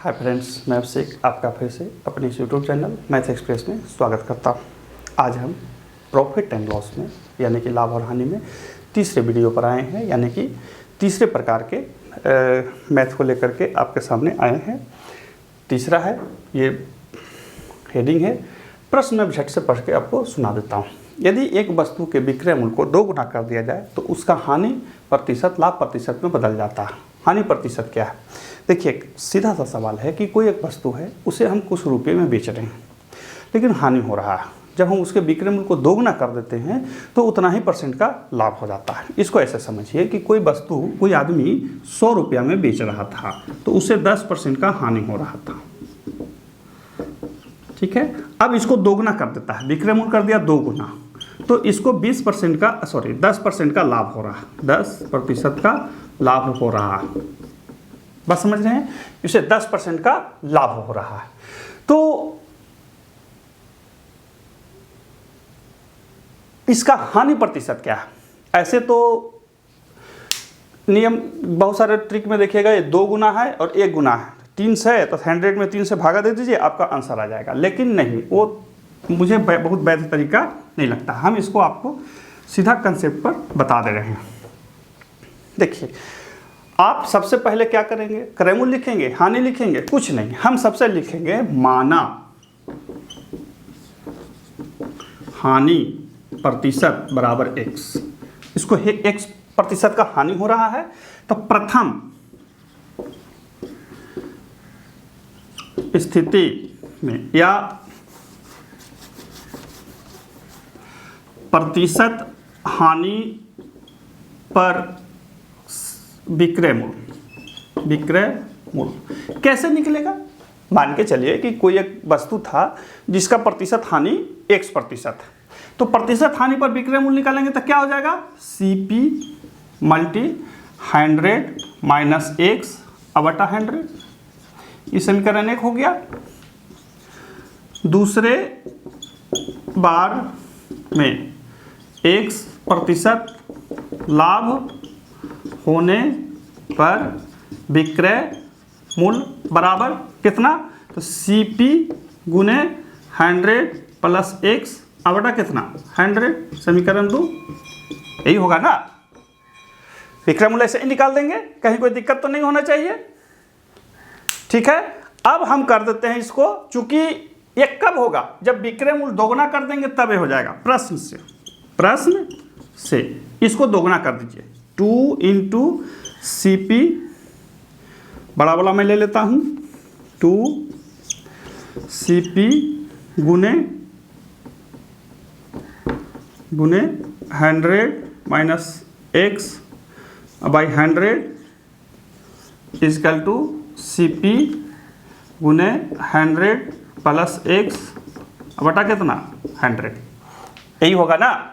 Hi friends, मैं अभिषेक आपका फिर से अपने इस यूट्यूब चैनल मैथ एक्सप्रेस में स्वागत करता हूँ। आज हम प्रॉफिट एंड लॉस में यानी कि लाभ और हानि में तीसरे वीडियो पर आए हैं, यानी कि तीसरे प्रकार के मैथ को लेकर के आपके सामने आए हैं। तीसरा है, ये हेडिंग है, प्रश्न में झट से पढ़ के आपको सुना देता हूँ। यदि एक वस्तु के विक्रय मूल्य को 2 गुना कर दिया जाए तो उसका हानि प्रतिशत लाभ प्रतिशत में बदल जाता है। हानि प्रतिशत क्या है? देखिए, सीधा सा सवाल है कि कोई एक वस्तु है, उसे हम कुछ रुपये में बेच रहे हैं, लेकिन हानि हो रहा है। जब हम उसके विक्रय मूल्य को 2 गुना कर देते हैं तो उतना ही % का लाभ हो जाता है। इसको ऐसे समझिए कि कोई वस्तु कोई आदमी 100 रुपया में बेच रहा था तो उसे 10% का हानि हो रहा था। ठीक है, अब इसको 2 गुना कर देता है, विक्रय मूल्य कर दिया 2 गुना, तो इसको 10% का लाभ हो रहा है, 10% का लाभ हो रहा है। बस समझ रहे हैं, इसे 10% का लाभ हो रहा है। तो इसका हानि प्रतिशत क्या है? ऐसे तो नियम बहुत सारे ट्रिक में देखिएगा, ये 2 गुना है और 1 गुना है, 3 से तो 100 में 3 से भागा दे दीजिए, आपका आंसर आ जाएगा। लेकिन नहीं, वो मुझे बहुत वैध तरीका नहीं लगता। हम इसको आपको सीधा कंसेप्ट पर बता दे रहे हैं। देखिए, आप सबसे पहले क्या करेंगे? क्रय मूल्य लिखेंगे, हानि लिखेंगे? कुछ नहीं, हम सबसे लिखेंगे माना हानि प्रतिशत बराबर x। इसको x% का हानि हो रहा है, तो प्रथम स्थिति में या प्रतिशत हानि पर विक्रय मूल्य कैसे निकलेगा? मान के चलिए कि कोई एक वस्तु था जिसका प्रतिशत हानि x%, तो प्रतिशत हानि पर विक्रय मूल्य निकालेंगे तो क्या हो जाएगा? CP मल्टी 100 माइनस x बटा 100। ये समीकरण 1 हो गया। दूसरे बार में x% लाभ होने पर विक्रय मूल्य बराबर कितना? तो CP गुने 100 प्लस x बटा कितना? 100। समीकरण 2 यही होगा ना। विक्रय मूल्य ऐसे ही निकाल देंगे, कहीं कोई दिक्कत तो नहीं होना चाहिए। ठीक है, अब हम कर देते हैं इसको, चूंकि ये कब होगा? जब विक्रय मूल्य 2 गुना कर देंगे तब ये हो जाएगा। प्रश्न से इसको 2 गुना कर दीजिए। 2 इंटू CP बड़ा वाला मैं ले लेता हूँ, 2 CP गुने 100 minus x by 100 equal to CP गुने 100 प्लस x बटा कितना? 100। यही होगा ना?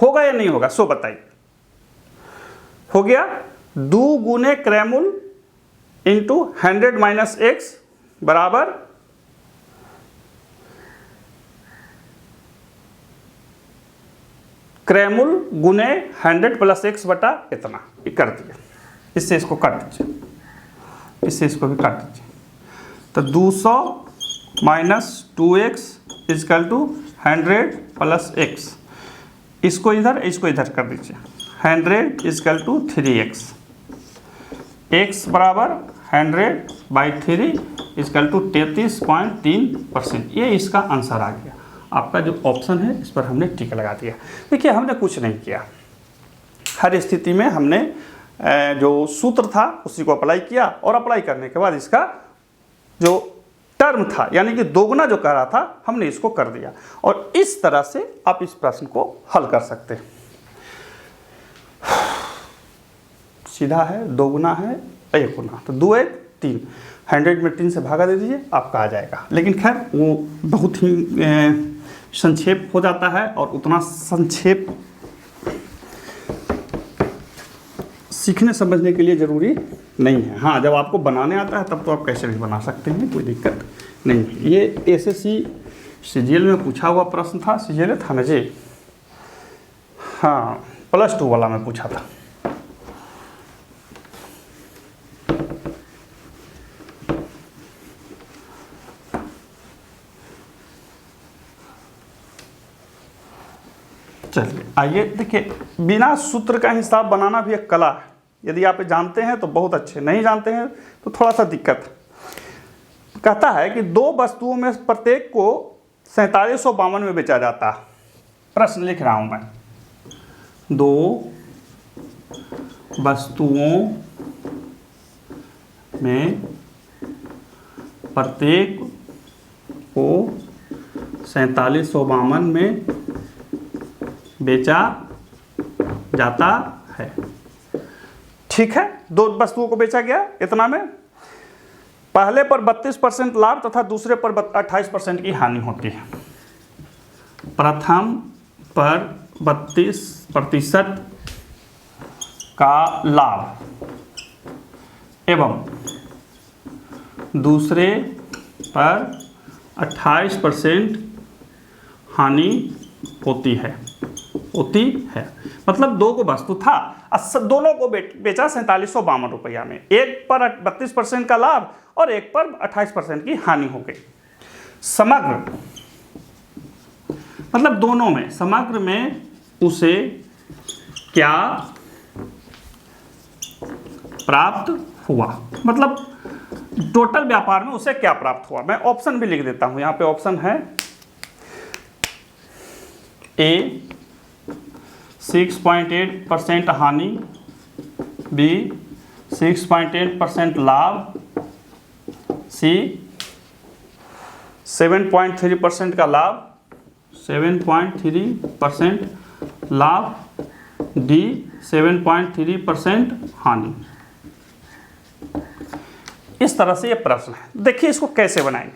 होगा या नहीं होगा? सो बताइए। हो गया। 2 गुने क्रय मूल्य इंटू 100 माइनस x बराबर क्रय मूल्य गुने 100 प्लस x बटा इतना। ये कर दिए, इससे इसको काट दीजिए, इससे इसको भी काट दीजिए। तो 200 minus 2x equal to 100 plus x। इसको इधर कर दीजिए। 100 इजकल टू 3x। x बराबर 100 बाई 3 इजकल टू 33.3%। ये इसका आंसर आ गया। आपका जो ऑप्शन है इस पर हमने टिक लगा दिया। देखिए, हमने कुछ नहीं किया, हर स्थिति में हमने जो सूत्र था उसी को अप्लाई किया, और अप्लाई करने के बाद इसका जो टर्म था यानी कि 2 गुना जो कह रहा था, हमने इसको कर दिया। और इस तरह से आप इस प्रश्न को हल कर सकते हैं। सीधा है, 2 गुना है, 1 गुना, तो 2 1 3, 100 में 3 से भागा दे दीजिए, आपका आ जाएगा। लेकिन खैर वो बहुत ही संक्षेप हो जाता है, और उतना संक्षेप सीखने समझने के लिए ज़रूरी नहीं है। हाँ, जब आपको बनाने आता है तब तो आप कैसे भी बना सकते हैं, कोई दिक्कत नहीं है। ये SSC CGL में पूछा हुआ प्रश्न था। CGL था ना जी? हाँ, +2 वाला में पूछा था। चलिए आइए देखिए, बिना सूत्र का हिसाब बनाना भी एक कला है। यदि आप जानते हैं तो बहुत अच्छे, नहीं जानते हैं तो थोड़ा सा दिक्कत है। कहता है कि दो वस्तुओं में प्रत्येक को 4752 में बेचा जाता है। प्रश्न लिख रहा हूं मैं, दो वस्तुओं में प्रत्येक को 4752 में बेचा जाता है। ठीक है, दो वस्तुओं को बेचा गया इतना में, पहले पर 32% लाभ तथा दूसरे पर 28% की हानि होती है। प्रथम पर 32% का लाभ एवं दूसरे पर 28% हानि होती है। मतलब दो को वस्तु था, दोनों को बेचा 4752 रुपया में, एक पर 32% का लाभ और एक पर 28% की हानि हो गई। समग्र मतलब दोनों में, समग्र में उसे क्या प्राप्त हुआ, मतलब टोटल व्यापार में उसे क्या प्राप्त हुआ। मैं ऑप्शन भी लिख देता हूं, यहां पे ऑप्शन है ए 6.8% हानि, बी 6.8% लाभ, सी 7.3% का लाभ, 7.3% लाभ, डी 7.3% हानि। इस तरह से ये प्रश्न है। देखिए इसको कैसे बनाएंगे।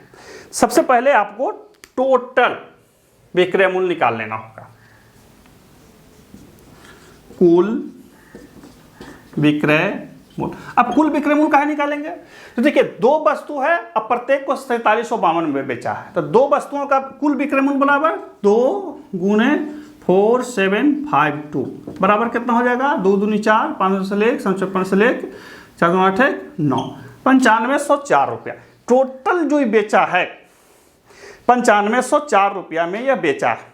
सबसे पहले आपको टोटल विक्रय मूल्य निकाल लेना होगा। कुल विक्रय मूल्य, अब कुल विक्रय मूल्य कहाँ निकालेंगे? तो देखिए दो वस्तु है, अब प्रत्येक को 4752 में बेचा है, तो दो वस्तुओं का कुल विक्रय मूल्य बराबर 2 गुणे 4752 बराबर कितना हो जाएगा? 2 दूनी 4, 5 से लेक 55 से लेक 4 दूनी 8 9, 9504 रुपया टोटल जो बेचा है। 9504 रुपया में यह बेचा है,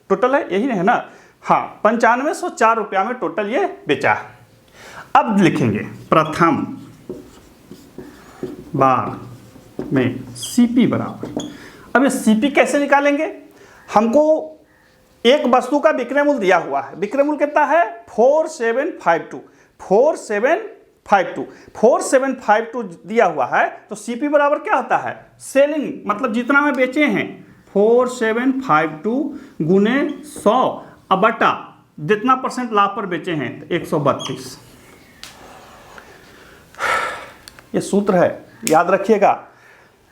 टोटल है यही है ना? हाँ, 9504 रुपया में टोटल ये बेचा है। अब लिखेंगे प्रथम बार में सीपी बराबर, अब ये सीपी कैसे निकालेंगे? हमको एक वस्तु का विक्रय मूल्य दिया हुआ है, विक्रय मूल्य कितना है? 4752 4752 दिया हुआ है, तो सीपी बराबर क्या होता है? सेलिंग, मतलब जितना में बेचे हैं 4752 गुने 100 अब बटा जितना परसेंट लाभ पर बेचे हैं 132। ये सूत्र है, याद रखिएगा,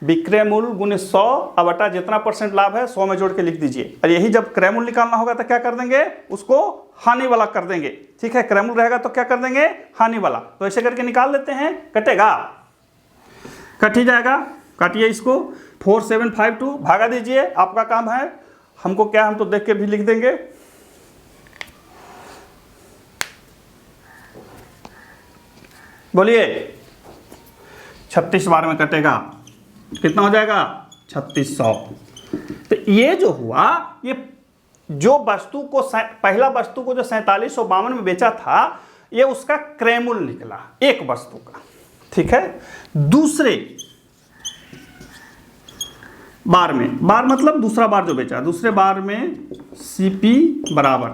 विक्रय मूल्य गुने 100 अब बटा जितना परसेंट लाभ है 100 में जोड़ के लिख दीजिए। और यही जब क्रय मूल्य निकालना होगा तो क्या कर देंगे? उसको हानि वाला कर देंगे। ठीक है, क्रय मूल्य रहेगा तो क्या कर देंगे? हानि वाला। तो ऐसे करके निकाल लेते हैं, कटेगा, कट ही जाएगा। काटिए इसको, 4752 भागा दीजिए, आपका काम है। हमको क्या, हम तो देख के भी लिख देंगे। बोलिए, 36 बार में कटेगा, कितना हो जाएगा? 3600। तो ये जो हुआ, ये जो वस्तु को, पहला वस्तु को जो 4752 में बेचा था, ये उसका क्रय मूल्य निकला एक वस्तु का। ठीक है, दूसरे बार में, बार मतलब दूसरा बार जो बेचा, दूसरे बार में सीपी बराबर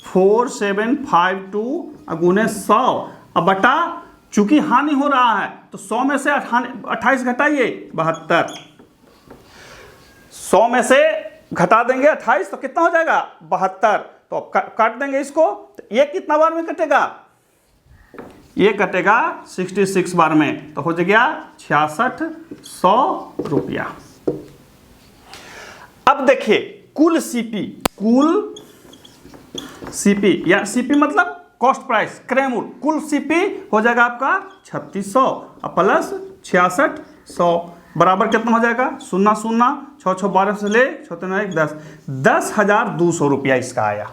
4752 गुने 100 अब बटा, चूंकि हानि हो रहा है तो 100 में से 28 घटाइए 72, 100 में से घटा देंगे 28 तो कितना हो जाएगा? 72। तो अब काट देंगे इसको, तो ये कितना बार में कटेगा? ये कटेगा 66 बार में, तो हो गया 6600 रुपया। अब देखिए कुल सीपी या सीपी मतलब कॉस्ट प्राइस, क्रय मूल्य, कुल सीपी हो जाएगा आपका 3600 प्लस 6600 बराबर कितना हो जाएगा? 0 0 6 6 12 से ले 6 3 1 10, 10,200 रुपया इसका आया।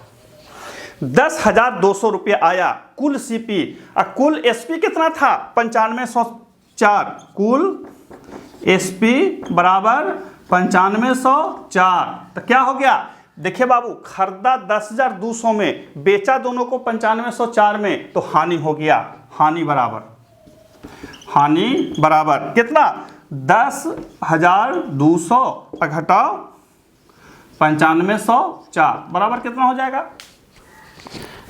10,200 रुपया आया कुल सीपी। और कुल एसपी कितना था? 9504। कुल एसपी बराबर 9504, तो क्या हो गया? देखिए बाबू, खरीदा 10,200 में, बेचा दोनों को 9504 में, तो हानि हो गया। हानि बराबर कितना? 10,200 घटाओ 9504 बराबर कितना हो जाएगा?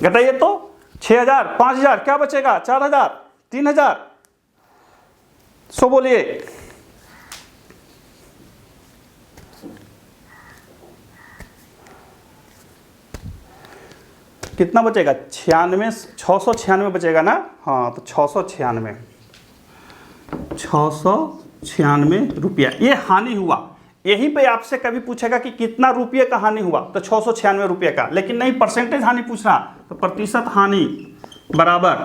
घटाइए तो 6,000, 5,000, क्या बचेगा? 4,000, 3,000। सो बोलिए, कितना बचेगा? 696 बचेगा ना? हाँ, तो 696 रुपया ये हानि हुआ। यहीं पे आपसे कभी पूछेगा कि कितना रुपये का हानि हुआ, तो 696 रुपये का, लेकिन नहीं परसेंटेज हानि पूछ रहा, तो प्रतिशत हानि बराबर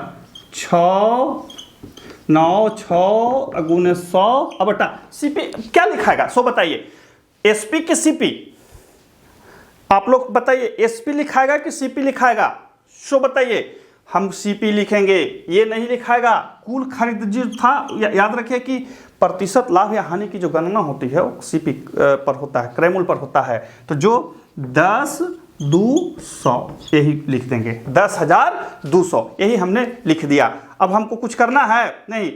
696 गुने 100 अब बटा सीपी। क्या लिखाएगा सो बताइए, एसपी की सीपी? आप लोग बताइए, एसपी लिखाएगा कि सीपी लिखाएगा? सो बताइए। हम सीपी लिखेंगे, ये नहीं लिखाएगा। कुल खरीद जो था, याद रखिए कि प्रतिशत लाभ या हानि की जो गणना होती है वो सीपी पर होता है, क्रय मूल्य पर होता है। तो जो 10,200 यही लिख देंगे, 10,200 यही हमने लिख दिया। अब हमको कुछ करना है नहीं।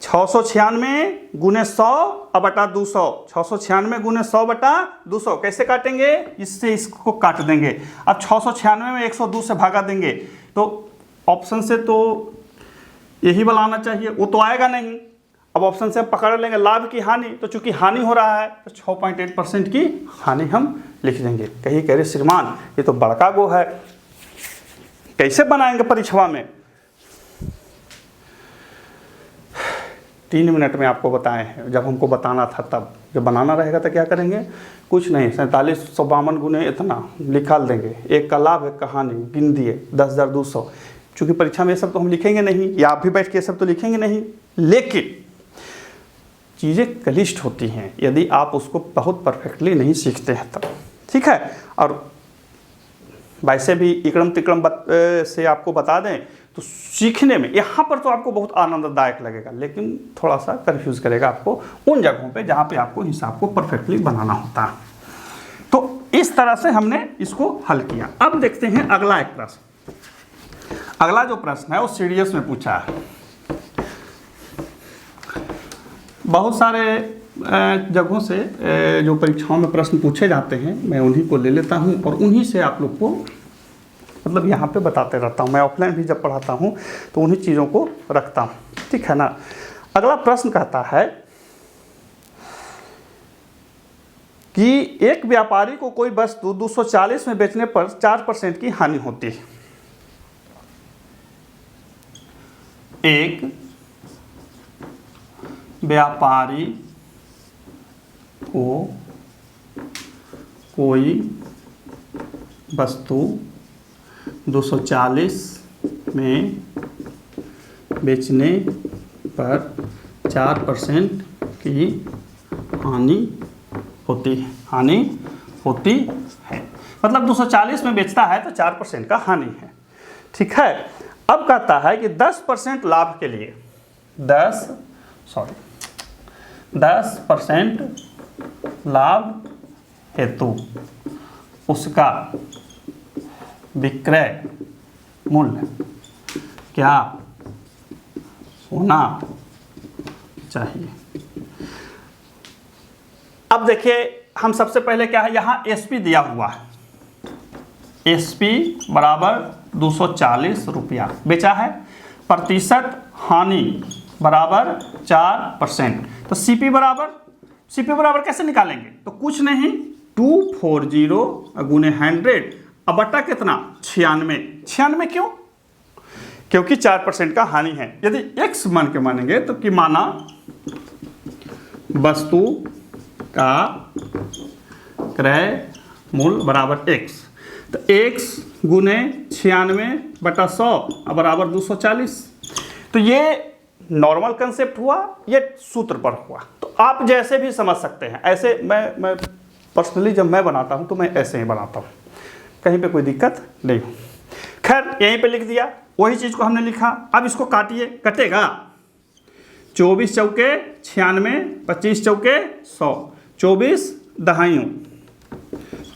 696 गुने 100 अब बटा 200। 696 गुने 100 बटा 200 कैसे काटेंगे? इससे इसको काट देंगे। अब 696 में 102 से भागा देंगे, तो ऑप्शन से तो यही वाला आना चाहिए, वो तो आएगा नहीं। अब ऑप्शन से हम पकड़ लेंगे लाभ की हानि, तो चूंकि हानि हो रहा है तो 6.8% की हानि हम लिख देंगे। कहीं कह रहे श्रीमान ये तो बड़का गो है, कैसे बनाएंगे परीक्षा में? 3 मिनट में आपको बताए हैं। जब हमको बताना था तब, जब बनाना रहेगा तो क्या करेंगे? कुछ नहीं, 4752 गुने इतना निकाल देंगे। एक का लाभ, एक का हानि, गिन दिए 10,200। चूँकि परीक्षा में ये सब तो हम लिखेंगे नहीं, या आप भी बैठ के ये सब तो लिखेंगे नहीं, लेकिन चीज़ें क्लिष्ट होती हैं यदि आप उसको बहुत परफेक्टली नहीं सीखते हैं तब। ठीक है, और वैसे भी इकड़म तिकड़म से आपको बता दें तो सीखने में यहाँ पर तो आपको बहुत आनंददायक लगेगा, लेकिन थोड़ा सा कंफ्यूज करेगा आपको उन जगहों पे जहाँ पे आपको हिसाब को परफेक्टली बनाना होता है। तो इस तरह से हमने इसको हल किया। अब देखते हैं अगला एक प्रश्न। अगला जो प्रश्न है वो सीडीएस में पूछा है। बहुत सारे जगहों से जो परीक्षाओं में प्रश्न पूछे जाते हैं, मैं उन्हीं को ले लेता हूं और उन्हीं से आप लोग को मतलब यहाँ पे बताते रहता हूँ। मैं ऑफलाइन भी जब पढ़ाता हूँ तो उन्हीं चीज़ों को रखता हूँ, ठीक है ना। अगला प्रश्न कहता है कि एक व्यापारी को कोई वस्तु 240 में बेचने पर 4% की हानि होती है। एक व्यापारी को कोई वस्तु 240 में बेचने पर 4% की हानि होती है। हानि होती है मतलब 240 में बेचता है तो 4% का हानि है। ठीक है, अब कहता है कि 10% लाभ के लिए 10% लाभ हेतु उसका विक्रय मूल्य क्या होना चाहिए। अब देखिए, हम सबसे पहले क्या है, यहाँ एसपी दिया हुआ है। एसपी बराबर 240 रुपया बेचा है, प्रतिशत हानि बराबर 4%। तो सीपी बराबर कैसे निकालेंगे? तो कुछ नहीं, 240 गुने 100 अब बटा कितना? 96 क्यों? क्योंकि 4% का हानि है। यदि x मान के मानेंगे तो कि माना वस्तु का क्रय मूल्य बराबर x, तो x गुने 96 बटा 100 बराबर 240। तो ये नॉर्मल कंसेप्ट हुआ, ये सूत्र पर हुआ। तो आप जैसे भी समझ सकते हैं, ऐसे मैं पर्सनली जब मैं बनाता हूं तो मैं ऐसे ही बनाता हूं, कहीं पे कोई दिक्कत नहीं हो। खैर, यहीं पे लिख दिया, वही चीज़ को हमने लिखा। अब इसको काटिए, कटेगा 24 चौके 96, 25 चौके 100, 24 दहाइयों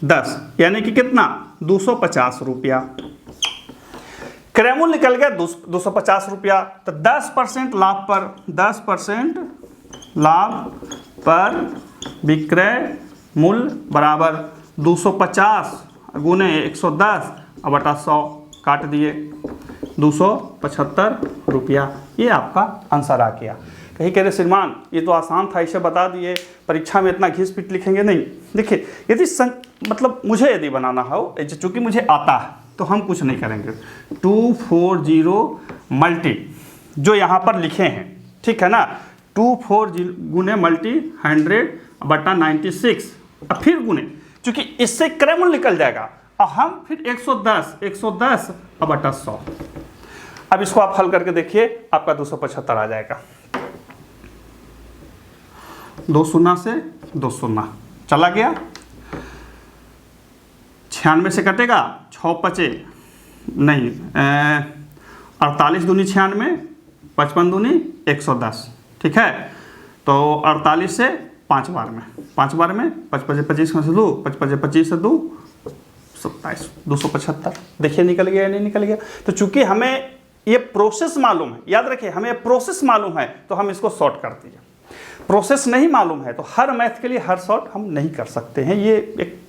10 यानी कि कितना 250 रुपया। क्रय मूल्य निकल गया 250 रुपया। तो 10% लाभ पर 10% लाभ पर विक्रय मूल्य बराबर 250 गुने 110 बटा 100 काट दिए 275 रुपया। ये आपका आंसर आ गया। कहीं कह रहे श्रीमान ये तो आसान था, इसे बता दिए, परीक्षा में इतना घिस पिट लिखेंगे नहीं। देखिए यदि मतलब मुझे यदि बनाना हो, चूँकि मुझे आता है तो हम कुछ नहीं करेंगे। 240 मल्टी जो यहाँ पर लिखे हैं, ठीक है ना, 240 गुने मल्टी 100 बटा 96 और फिर गुने, चूँकि इससे क्रय मूल्य निकल जाएगा और हम फिर 110 बटा 100। अब इसको आप हल करके देखिए, आपका 275 आ जाएगा। 2 शून्य से 2 शून्य चला गया, 96 से कटेगा 6 पचे नहीं 48 दूनी 96, 55 दूनी 110, ठीक है। तो 48 से 5 बार में 5 25 से 2 25 से 2 27 275। देखिए निकल गया या नहीं निकल गया। तो चूंकि हमें ये प्रोसेस मालूम है, याद रखिए हमें प्रोसेस मालूम है तो हम इसको शॉर्ट कर दिए। प्रोसेस नहीं मालूम है तो हर मैथ के लिए हर शॉर्ट हम नहीं कर सकते हैं। ये एक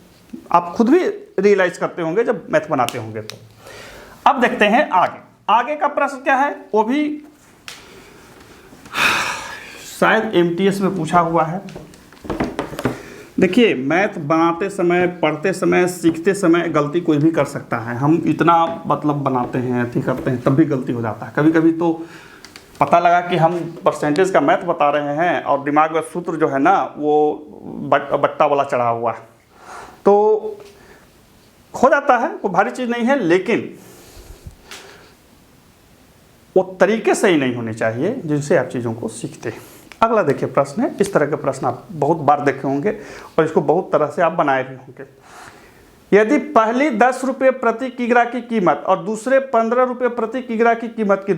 आप खुद भी रियलाइज करते होंगे जब मैथ बनाते होंगे। तो अब देखते हैं आगे का प्रश्न क्या है, वो भी शायद एमटीएस में पूछा हुआ है। देखिए मैथ बनाते समय, पढ़ते समय, सीखते समय गलती कोई भी कर सकता है। हम इतना मतलब बनाते हैं, अथी करते हैं, तब भी गलती हो जाता है। कभी कभी तो पता लगा कि हम परसेंटेज का मैथ बता रहे हैं और दिमाग में सूत्र जो है ना वो बट्टा वाला चढ़ा हुआ है, तो हो जाता है, कोई भारी चीज़ नहीं है। लेकिन वो तरीके से ही नहीं होने चाहिए जिनसे आप चीज़ों को सीखते हैं। अगला देखिए प्रश्न है, इस तरह के प्रश्न आप बहुत बार देखे होंगे और इसको बहुत तरह से आप बनाए भी होंगे। यदि पहली 10 रुपये प्रति किग्रा की कीमत और दूसरे 15 रुपये प्रति किग्रा की कीमत की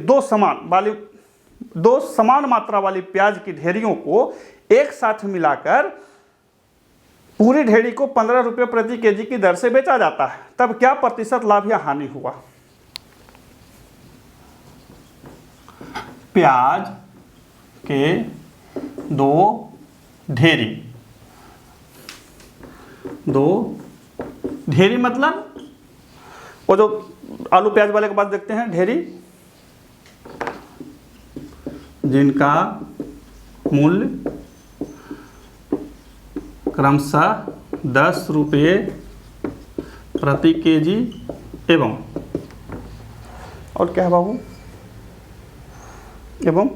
दो समान मात्रा वाली प्याज की ढेरियों को एक साथ मिलाकर पूरी ढेरी को 15 रुपये प्रति केजी की दर से बेचा जाता है, तब क्या प्रतिशत लाभ या हानि हुआ। प्याज के 2 ढेरी मतलब वो जो आलू प्याज वाले के पास देखते हैं ढेरी, जिनका मूल्य क्रमशः 10 रुपये प्रति केजी एवं और क्या है बाबू, एवं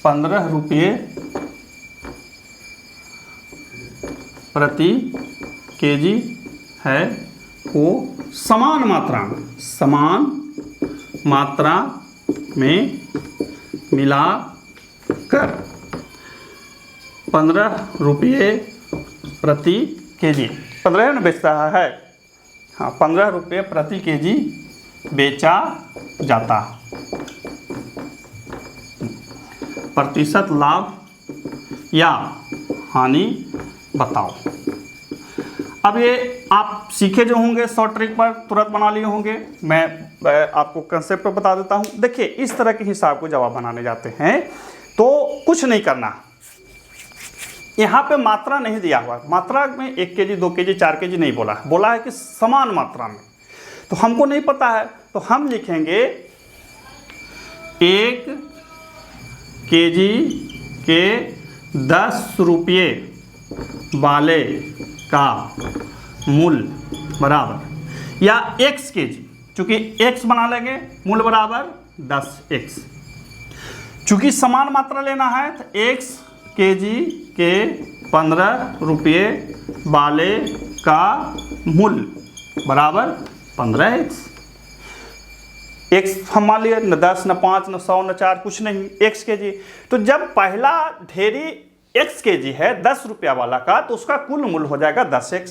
15 रुपये प्रति केजी है, वो समान मात्रा में मिलाकर 15 रुपये प्रति केजी, 15 में बेचता है, हाँ 15 रुपये प्रति केजी बेचा जाता। प्रतिशत लाभ या हानि बताओ। अब ये आप सीखे जो होंगे शॉर्ट ट्रिक पर तुरंत बना लिए होंगे। मैं आपको कंसेप्ट बता देता हूँ। देखिए इस तरह के हिसाब को जवाब बनाने जाते हैं तो कुछ नहीं करना। यहाँ पे मात्रा नहीं दिया हुआ, मात्रा में 1 केजी 2 केजी 4 केजी नहीं बोला है कि समान मात्रा में। तो हमको नहीं पता है तो हम लिखेंगे 1 केजी के 10 रुपये वाले का मूल्य बराबर, या x केजी, चूंकि x बना लेंगे मूल्य बराबर 10x। चूंकि समान मात्रा लेना है तो x केजी के 15 रुपये वाले का मूल्य बराबर 15x। x हम मान लिए न 10 न 5 न 100 न 4 कुछ नहीं, x केजी। तो जब पहला ढेरी x केजी है 10 रुपया वाला का तो उसका कुल मूल्य हो जाएगा 10x।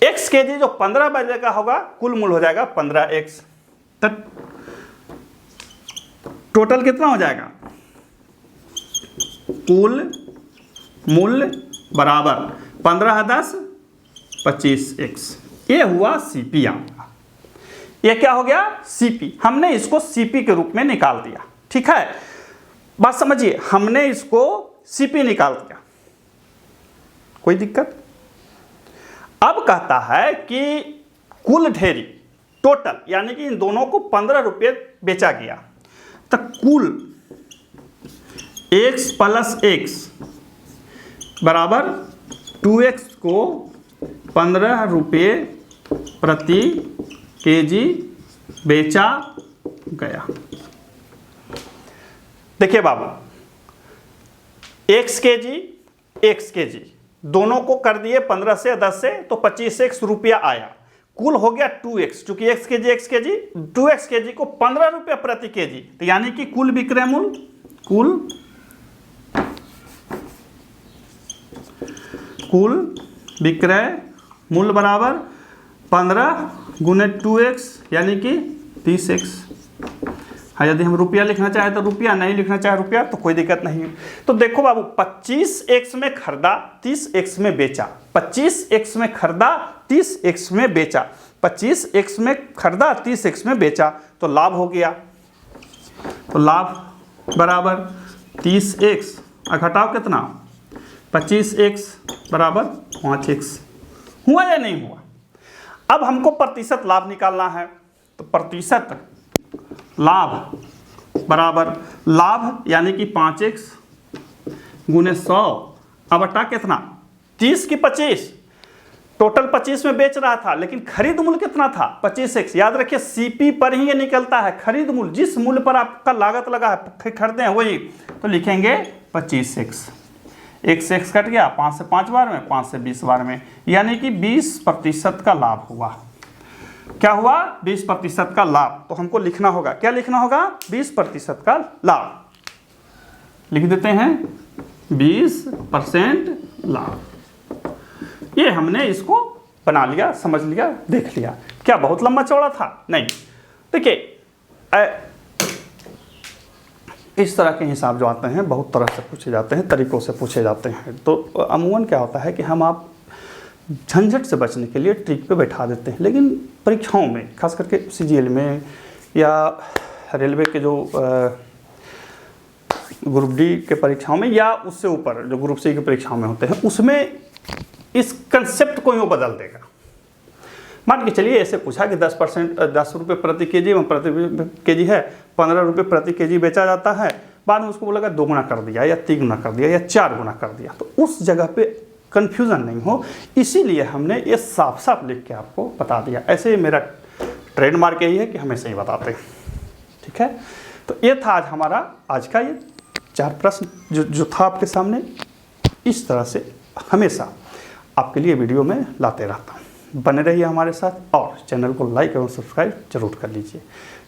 x केजी जो 15 वाले का होगा कुल मूल्य हो जाएगा 15x। तो टोटल कितना हो जाएगा, कुल मूल्य बराबर 15 10 25x। ये हुआ CP आपका। ये क्या हो गया? CP। हमने इसको CP के रूप में निकाल दिया। ठीक है, बात समझिए, हमने इसको CP निकाल दिया, कोई दिक्कत? अब कहता है कि कुल ढेरी टोटल, यानी कि इन दोनों को 15 रुपये बेचा गया, तो कुल x प्लस x बराबर 2x को 15 रुपये प्रति केजी बेचा गया। देखिए बाबू, x केजी दोनों को कर दिए 15 से 10 से, तो 25x रुपया आया। कुल हो गया 2x, चूंकि x केजी 2x केजी को 15 रुपया प्रति केजी, तो यानी कि कुल विक्रय मूल्य बराबर 15 गुने 2x यानी कि 30x। हाँ, यदि हम रुपया लिखना चाहे तो रुपया, नहीं लिखना चाहे रुपया तो कोई दिक्कत नहीं है। तो देखो बाबू, 25x में खरीदा 30x में बेचा, 25x में खरीदा 30x में बेचा, 25x में खरीदा 30x में बेचा, तो लाभ हो गया। तो लाभ बराबर 30x घटाओ कितना, 25x बराबर 5x। हुआ या नहीं हुआ? अब हमको प्रतिशत लाभ निकालना है, तो प्रतिशत लाभ बराबर लाभ यानी कि 5x गुने 100 बटा कितना, 30 की 25। टोटल 25 में बेच रहा था, लेकिन खरीद मूल्य कितना था, 25x। याद रखिए, CP पर ही ये निकलता है, खरीद मूल्य, जिस मूल्य पर आपका लागत लगा है खरीदे हैं वही, तो लिखेंगे 25x। x कट गया, 5 से 5 बार में, 5 से 20 बार में, यानी कि 20% का लाभ हुआ। क्या हुआ? 20% का लाभ। तो हमको लिखना होगा, क्या लिखना होगा? 20% का लाभ। लिख देते हैं 20% लाभ। ये हमने इसको बना लिया, समझ लिया, देख लिया। क्या बहुत लंबा चौड़ा था? नहीं। देखिए, इस तरह के हिसाब जो आते हैं बहुत तरह से पूछे जाते हैं, तरीकों से पूछे जाते हैं। तो अमूमन क्या होता है कि हम आप झंझट से बचने के लिए ट्रिक पे बैठा देते हैं, लेकिन परीक्षाओं में, खास करके CGL में या रेलवे के जो ग्रुप D के परीक्षाओं में, या उससे ऊपर जो ग्रुप C की परीक्षाओं में होते हैं, उसमें इस कंसेप्ट को यूँ बदल देगा। मान के चलिए ऐसे पूछा कि 10 रुपये प्रति केजी में प्रति केजी है, 15 रुपये प्रति केजी बेचा जाता है, बाद में उसको बोलेगा 2 गुना कर दिया या 3 गुना कर दिया या 4 गुना कर दिया, तो उस जगह पे कन्फ्यूज़न नहीं हो, इसीलिए हमने ये साफ साफ लिख के आपको बता दिया। ऐसे मेरा ट्रेडमार्क यही है कि हमेशा ही बताते हैं। ठीक है, तो ये था आज हमारा आज का ये 4 प्रश्न जो था आपके सामने। इस तरह से हमेशा आपके लिए वीडियो में लाते रहता हूँ। बने रहिए हमारे साथ और चैनल को लाइक एवं सब्सक्राइब जरूर कर लीजिए,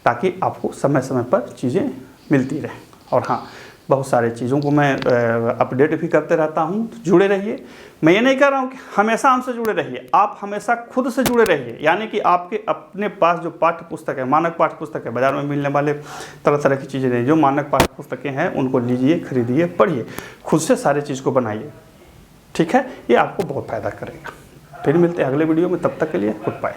ताकि आपको समय समय पर चीज़ें मिलती रहें। और हाँ, बहुत सारे चीज़ों को मैं अपडेट भी करते रहता हूँ, तो जुड़े रहिए। मैं ये नहीं कह रहा हूँ कि हमेशा हमसे जुड़े रहिए, आप हमेशा खुद से जुड़े रहिए, यानी कि आपके अपने पास जो पाठ्य पुस्तक है, मानक पाठ्य पुस्तक है, बाज़ार में मिलने वाले तरह तरह की चीज़ें नहीं, जो मानक पाठ्य पुस्तकें हैं उनको लीजिए, खरीदिए, पढ़िए, खुद से सारे चीज़ को बनाइए। ठीक है, ये आपको बहुत फ़ायदा करेगा। फिर मिलते हैं अगले वीडियो में, तब तक के लिए गुड बाय।